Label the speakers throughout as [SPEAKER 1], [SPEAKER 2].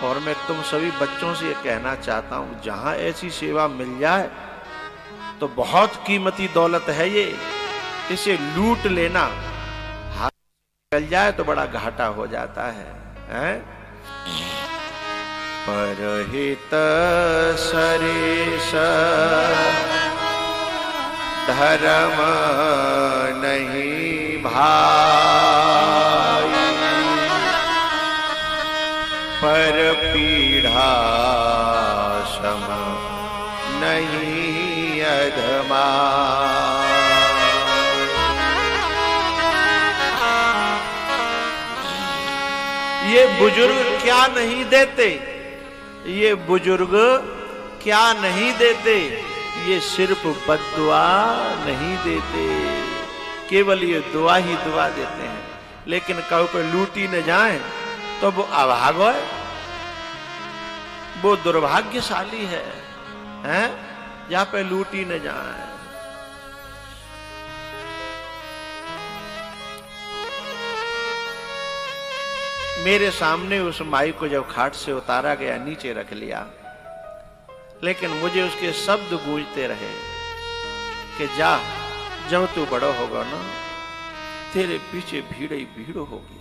[SPEAKER 1] और मैं तुम सभी बच्चों से ये कहना चाहता हूं, जहां ऐसी सेवा मिल जाए तो बहुत कीमती दौलत है ये, इसे लूट लेना, हाथ चल जाए तो बड़ा घाटा हो जाता है, हैं? परहित सरिस धर्म नहीं भाई, पर पीढ़ा सम नहीं अधमा। ये बुजुर्ग क्या नहीं देते, ये बुजुर्ग क्या नहीं देते, ये सिर्फ बद्दुआ नहीं देते, केवल ये दुआ ही दुआ देते हैं। लेकिन कहो कोई लूटी न जाए तो वो अभाग है, वो दुर्भाग्यशाली है, हैं? जहां पे लूटी न जाए। मेरे सामने उस माई को जब खाट से उतारा गया, नीचे रख लिया, लेकिन मुझे उसके शब्द गूंजते रहे कि जा, जब तू बड़ा होगा ना, तेरे पीछे भीड़ ही भीड़ होगी।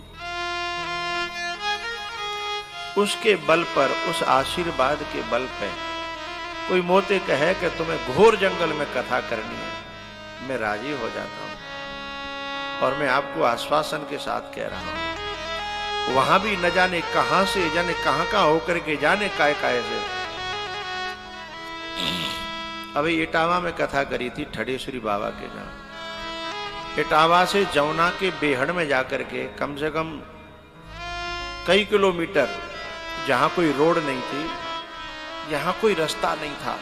[SPEAKER 1] उसके बल पर, उस आशीर्वाद के बल पे कोई मोते कहे कि तुम्हें घोर जंगल में कथा करनी है, मैं राजी हो जाता हूं। और मैं आपको आश्वासन के साथ कह रहा हूं, वहां भी न जाने कहां से, जाने कहां होकर के, जाने काय से। अभी इटावा में कथा करी थी ठडेश्वरी बाबा के नाम। इटावा से जमुना के बेहड़ में जाकर के कम से कम कई किलोमीटर, जहां कोई रोड नहीं थी, जहां कोई रास्ता नहीं था,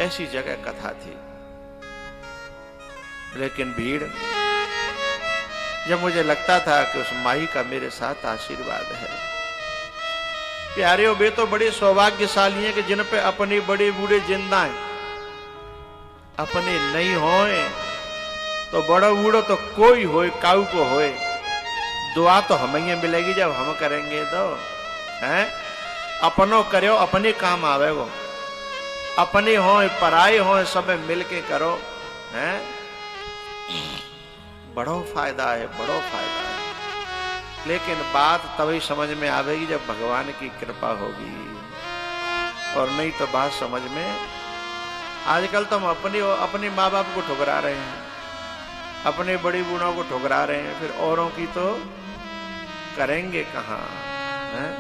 [SPEAKER 1] ऐसी जगह कथा थी। लेकिन भीड़, जब मुझे लगता था कि उस माही का मेरे साथ आशीर्वाद है। प्यारे, वे तो बड़े सौभाग्यशाली हैं कि जिन पे अपने बड़े बूढ़े जिंदा हैं, अपने नहीं होए तो बड़ा बूढ़ो तो कोई होए, काऊ को होए, दुआ तो हमें मिलेगी जब हम करेंगे तो, हैं? अपनों करो, अपने काम आवेगो, अपने होए पराए होए, सब मिल के करो, हैं? बड़ो फायदा है, बड़ो फायदा है। लेकिन बात तभी समझ में आवेगी जब भगवान की कृपा होगी, और नहीं तो बात समझ में। आजकल तो हम अपने माँ बाप को ठुकरा रहे हैं, अपने बड़ी बूढ़ों को ठुकरा रहे हैं, फिर औरों की तो करेंगे कहां, हैं?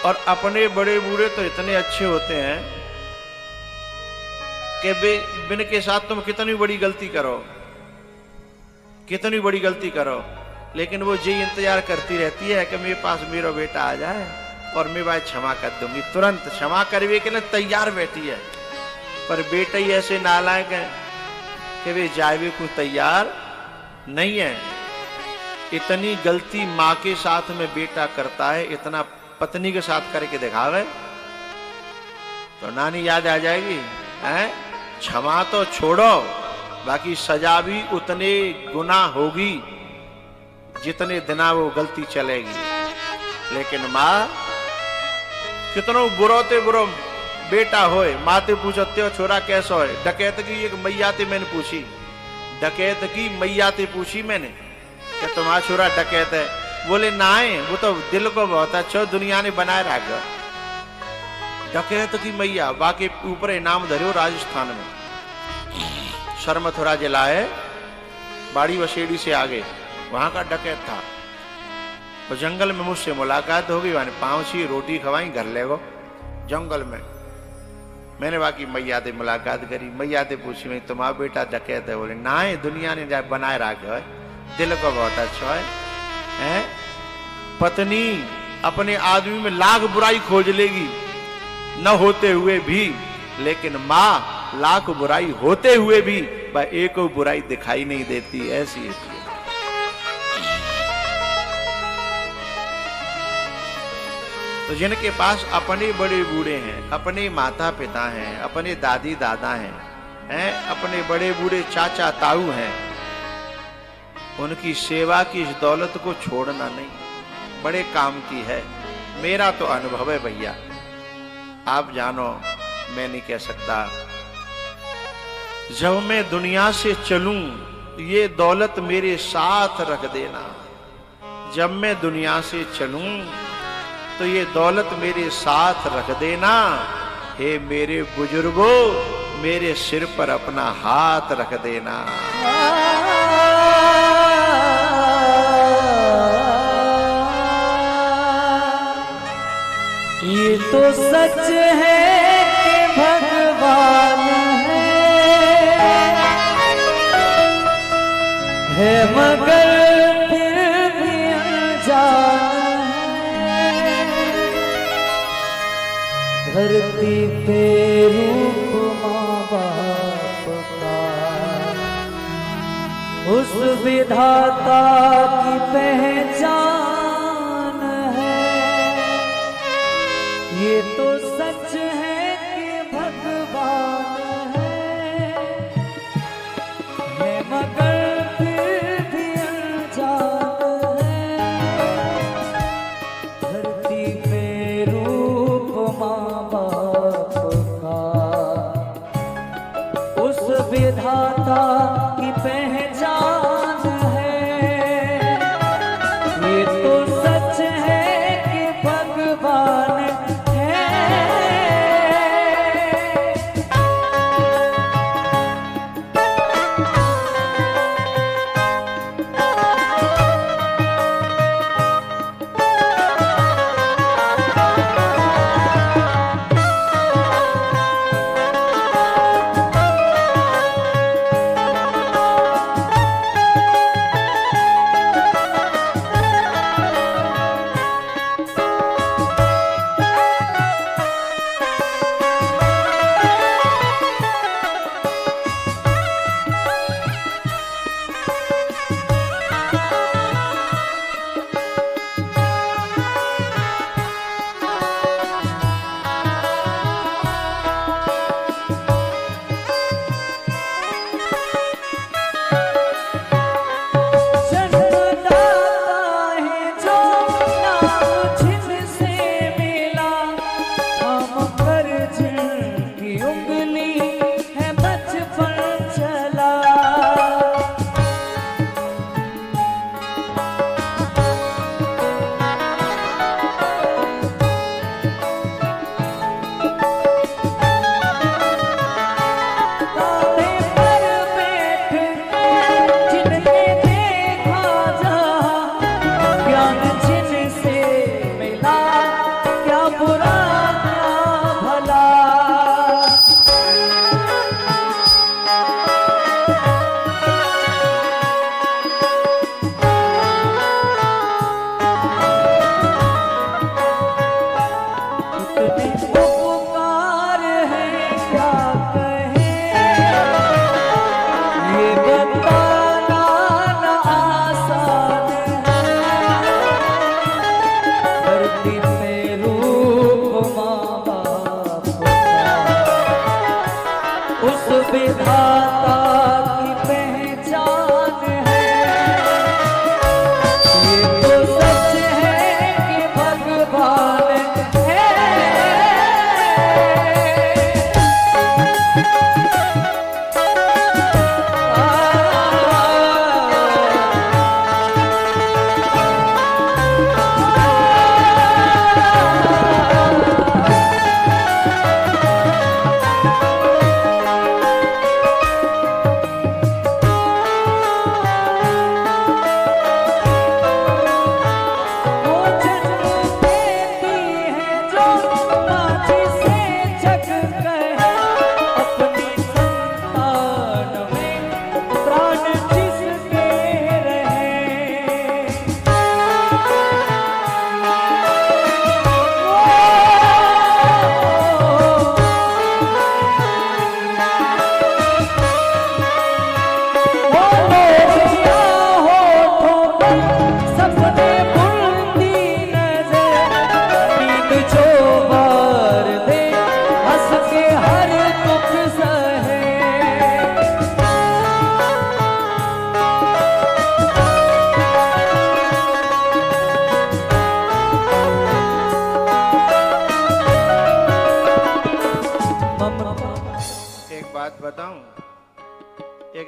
[SPEAKER 1] और अपने बड़े बूढ़े तो इतने अच्छे होते हैं कि बिन के साथ तुम कितनी बड़ी गलती करो, कितनी बड़ी गलती करो, लेकिन वो जी इंतजार करती रहती है कि मेरे पास मेरा बेटा आ जाए और मैं भाई क्षमा कर दूंगी, तुरंत क्षमा करने के लिए तैयार बैठी है। पर बेटा ही ऐसे नालायक है कि वे जावे को तैयार नहीं है। इतनी गलती माँ के साथ में बेटा करता है, इतना पत्नी के साथ करके दिखावे तो नानी याद आ जाएगी, हैं? क्षमा तो छोड़ो, बाकी सजा भी उतने गुना होगी जितने दिना वो गलती चलेगी। लेकिन माँ कितनो बुरो ते बुरो बेटा होए, माते पूछते हो छोरा कैसा है, डकैत की एक मैया ते मैंने पूछी, डकैत की मैया ते पूछी मैंने कि तुम्हारा छोरा डकैत है, बोले ना है, वो तो दिल को बहुत अच्छा दुनिया ने बनाए रखा। डकैत की मैया, बाकी ऊपर इनाम धरे राजस्थान में, शर्मथुरा जिला है, बाड़ी वसेड़ी से आगे, वहां का डकैत था। तो जंगल में मुझसे मुलाकात हो गई, मैंने पाँव छी रोटी खवाई, घर ले गो जंगल में। मैंने बाकी मैया से मुलाकात करी, मैया से पूछी मैं तुम्हारा बेटा डकैत है, बोले ना है, दुनिया ने जाए बनाए रखा है, दिल को बहुत अच्छा है। पत्नी अपने आदमी में लाख बुराई खोज लेगी न होते हुए भी, लेकिन माँ लाख बुराई होते हुए भी वह एक बुराई दिखाई नहीं देती, ऐसी है। तो जिनके पास अपने बड़े बूढ़े हैं, अपने माता पिता हैं, अपने दादी दादा हैं, हैं, अपने बड़े बूढ़े चाचा ताऊ हैं, उनकी सेवा की इस दौलत को छोड़ना नहीं, बड़े काम की है। मेरा तो अनुभव है भैया, आप जानो, मैं नहीं कह सकता। जब मैं दुनिया से चलूं, ये दौलत मेरे साथ रख देना। जब मैं दुनिया से चलूं तो ये दौलत मेरे साथ रख देना। हे मेरे बुजुर्गों, मेरे सिर पर अपना हाथ रख देना।
[SPEAKER 2] ये तो सच है कि भगवान है मगर फिर भी अनजान है। धरती पे रूप माँ बाप का, उस विधाता की पहचान है। ये तो सच है कि भगवान है मगर फिर भी अनजान है। धरती पे रूप माँ बाप का, उस विधाता की पहचान है। ये तो सच है कि भगवान है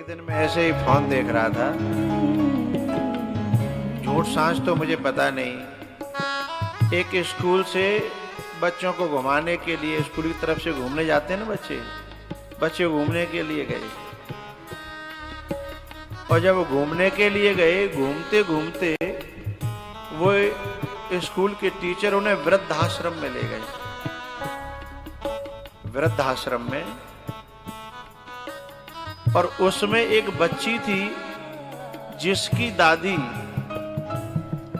[SPEAKER 1] दिन मैं ऐसे ही फोन देख रहा था, झूठ सांच तो मुझे पता नहीं। एक स्कूल से बच्चों को घुमाने के लिए, स्कूल की तरफ से घूमने जाते हैं ना बच्चे घूमने के लिए गए। और जब वो घूमने के लिए गए, घूमते घूमते वो स्कूल के टीचर उन्हें वृद्धाश्रम में ले गए। वृद्धाश्रम में, और उसमें एक बच्ची थी जिसकी दादी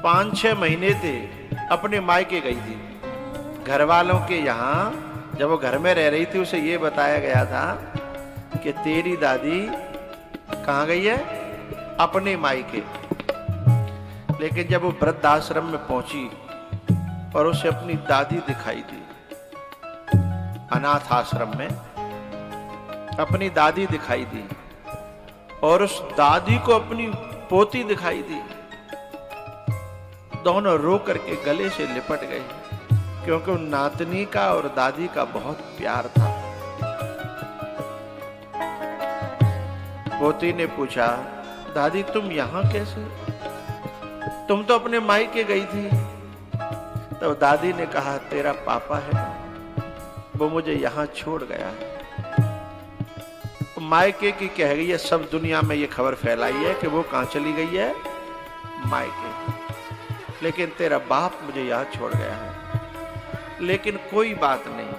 [SPEAKER 1] 5-6 महीने थे अपने मायके गई थी। घर वालों के यहाँ जब वो घर में रह रही थी, उसे ये बताया गया था कि तेरी दादी कहाँ गई है, अपने मायके। लेकिन जब वो वृद्धाश्रम में पहुंची और उसे अपनी दादी दिखाई दी, अनाथ आश्रम में अपनी दादी दिखाई दी, और उस दादी को अपनी पोती दिखाई दी, दोनों रो करके गले से लिपट गए, क्योंकि उन नातनी का और दादी का बहुत प्यार था। पोती ने पूछा, दादी तुम यहां कैसे, तुम तो अपने मायके गई थी। तो दादी ने कहा, तेरा पापा है, वो मुझे यहां छोड़ गया है। मायके की कह गई है, सब दुनिया में ये खबर फैलाई है कि वो कहां चली गई है, मायके, लेकिन तेरा बाप मुझे यहां छोड़ गया है। लेकिन कोई बात नहीं,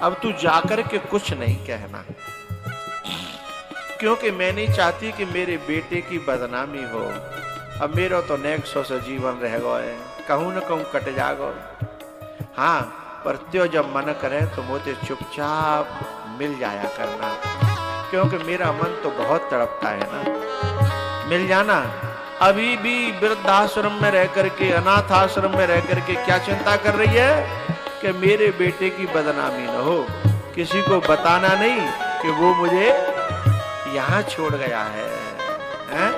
[SPEAKER 1] अब तू जाकर के कुछ नहीं कहना, क्योंकि मैं नहीं चाहती कि मेरे बेटे की बदनामी हो। अब मेरा तो नेक्सो से जीवन रह गए, कहूं न कहूं कट जागो। हाँ, पर त्यो जब मन करे तो मुझे चुपचाप मिल जाया करना, क्योंकि मेरा मन तो बहुत तड़पता है ना। मिल जाना। अभी भी वृद्धाश्रम में रह करके, अनाथ आश्रम में रह करके क्या चिंता कर रही है कि मेरे बेटे की बदनामी न हो, किसी को बताना नहीं कि वो मुझे यहां छोड़ गया है, हैं?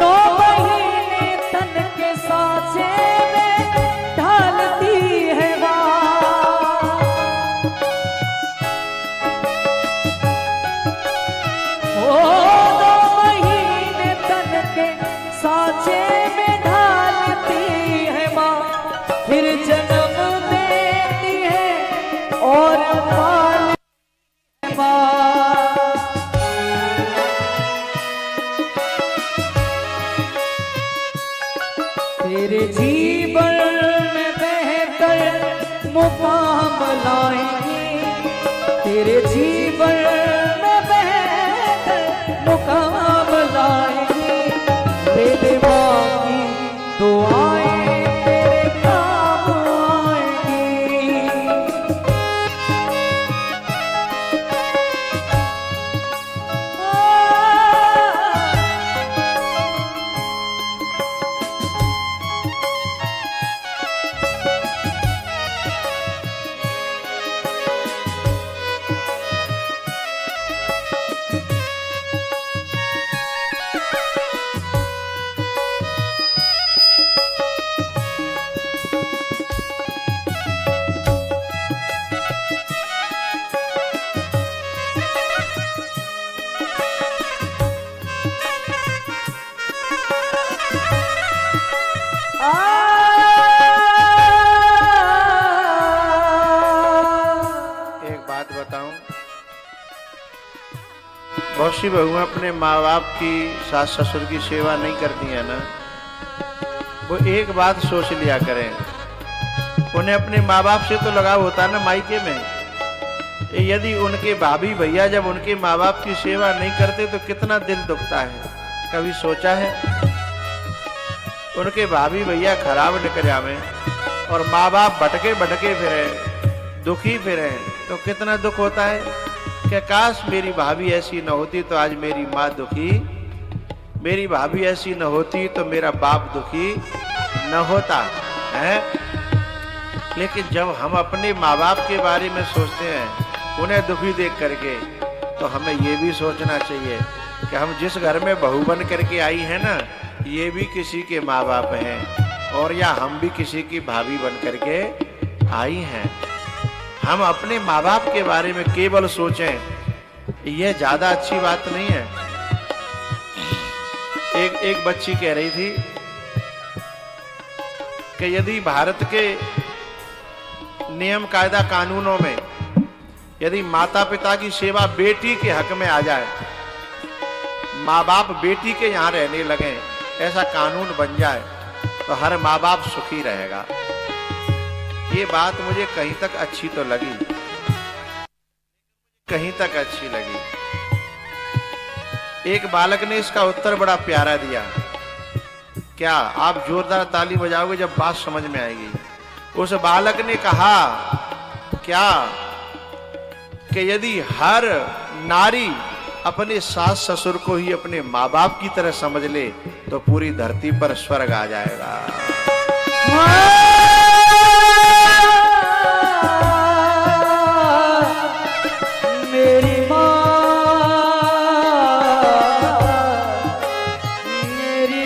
[SPEAKER 2] 9 महीने तन के साँचे में ढालती है माँ। ओ 9 महीने तन के साँचे में ढालती है माँ, फिर जन्म देती है और पालती है माँ। तेरे जीवन में बेहतर मुकाम लाएंगे, तेरे जीवन में बेहतर मुकाम लाएंगे। मेरे माँ की दुआएं तेरे काम आएंगी।
[SPEAKER 1] एक बात बताऊं, बहुत सी बहुएं अपने माँ बाप की, सास ससुर की सेवा नहीं करती है ना, वो एक बात सोच लिया करें, उन्हें अपने माँ बाप से तो लगाव होता है ना मायके में। यदि उनके भाभी भैया जब उनके माँ बाप की सेवा नहीं करते तो कितना दिल दुखता है, कभी सोचा है? उनके भाभी भैया खराब निकल जावे और माँ बाप भटके भटके फिरे, दुखी फिरे, तो कितना दुख होता है कि काश मेरी भाभी ऐसी न होती तो आज मेरी माँ दुखी, मेरी भाभी ऐसी न होती तो मेरा बाप दुखी न होता है। लेकिन जब हम अपने माँ बाप के बारे में सोचते हैं, उन्हें दुखी देख करके, तो हमें ये भी सोचना चाहिए कि हम जिस घर में बहू बन करके आई है ना, ये भी किसी के माँ बाप हैं, और या हम भी किसी की भाभी बन करके आई हैं। हम अपने माँ बाप के बारे में केवल सोचें, यह ज्यादा अच्छी बात नहीं है। एक बच्ची कह रही थी कि यदि भारत के नियम कायदा कानूनों में यदि माता पिता की सेवा बेटी के हक में आ जाए, माँ बाप बेटी के यहाँ रहने लगे, ऐसा कानून बन जाए, तो हर माँ बाप सुखी रहेगा। ये बात मुझे कहीं तक अच्छी तो लगी, कहीं तक अच्छी लगी। एक बालक ने इसका उत्तर बड़ा प्यारा दिया। क्या आप जोरदार ताली बजाओगे जब बात समझ में आएगी। उस बालक ने कहा क्या कि यदि हर नारी अपने सास ससुर को ही अपने माँ बाप की तरह समझ ले तो पूरी धरती पर स्वर्ग आ जाएगा।
[SPEAKER 2] मेरी माँ, मेरी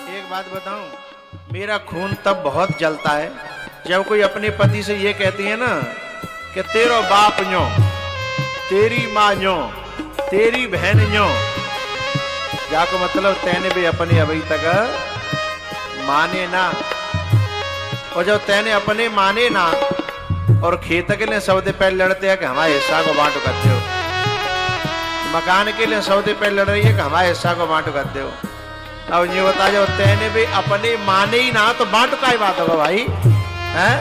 [SPEAKER 1] एक बात बताऊं, मेरा खून तब बहुत जलता है जब कोई अपने पति से ये कहती है ना कि तेरो बाप न्यो, तेरी माँ न्यो, तेरी बहन न्यो, जाको मतलब तैने भी अपने अभी तक माने ना, और जब तैने अपने माने ना और खेत के लिए सौदे पहले लड़ते हैं कि हमारे हिस्सा को बांटो करते हो, मकान के लिए सौदे पहले लड़ रही है कि हमारे हिस्सा को बांटो करते हो। अब ये बता जो तैने भी अपने माने ही ना तो बांट का ही बात होगा भाई, हैं?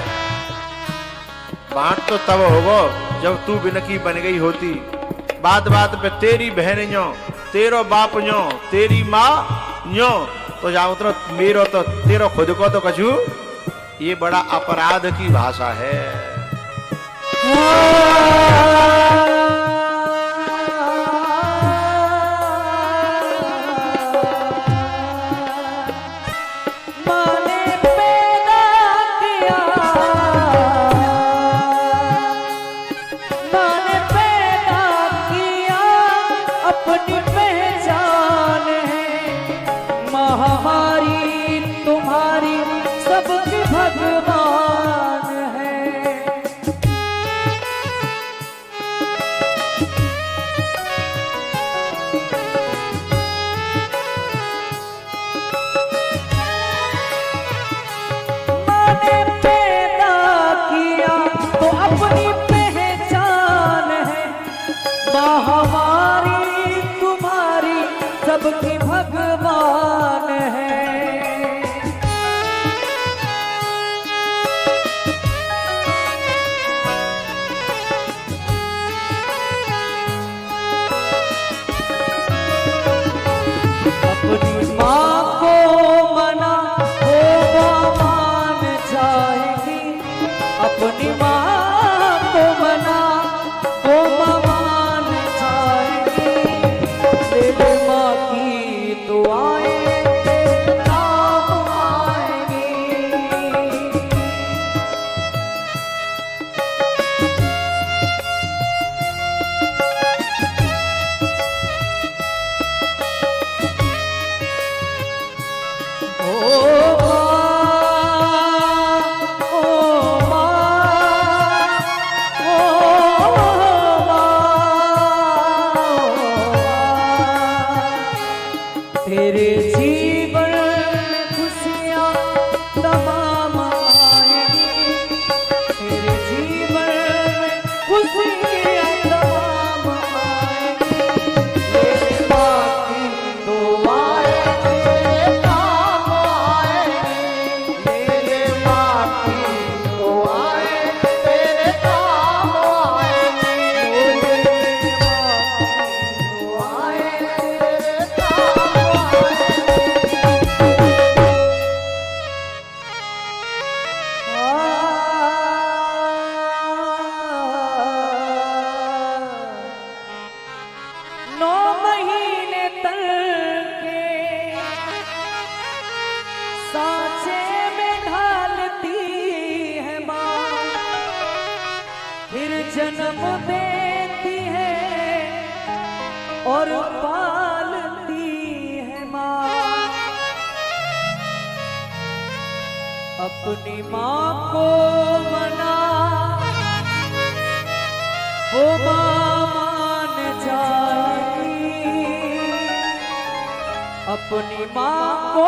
[SPEAKER 1] बांट तो तब होगा जब तू बिनकी बन गई होती। बात बात पे तेरी बहन न्यो, तेरो बाप न्यो, तेरी माँ न्यो, तो जाओ तो मेरो तो तेरो खुद को तो कछू, ये बड़ा अपराध की भाषा है।
[SPEAKER 2] माने पैदा माँ हमारी तुम्हारी सबकी भगवान है। मैंने पैदा किया तो अपनी पहचान है। माँ हमारी तुम्हारी सबकी भगवान है। अपनी माँ को मना होगा मान जाएगी। अपनी माँ को मना होगा मान जाएगी। तेरे माँ की दुआएं तेरे काम आएंगी। तेरे जीवन में खुशियाँ तमाम आएंगी। तेरे जीवन में खुशियाँ तमाम आएंगी। तेरे माँ की दुआएं तेरे काम आएंगी। तेरे माँ की दुआएं तेरे काम आएंगी। तेरे माँ की दुआएं तेरे काम नौ महीने तल के सांचे में ढालती है माँ। फिर जन्म देती है और पालती है माँ। अपनी माँ को मना वो माँ मान जाएगी। अपनी माँ को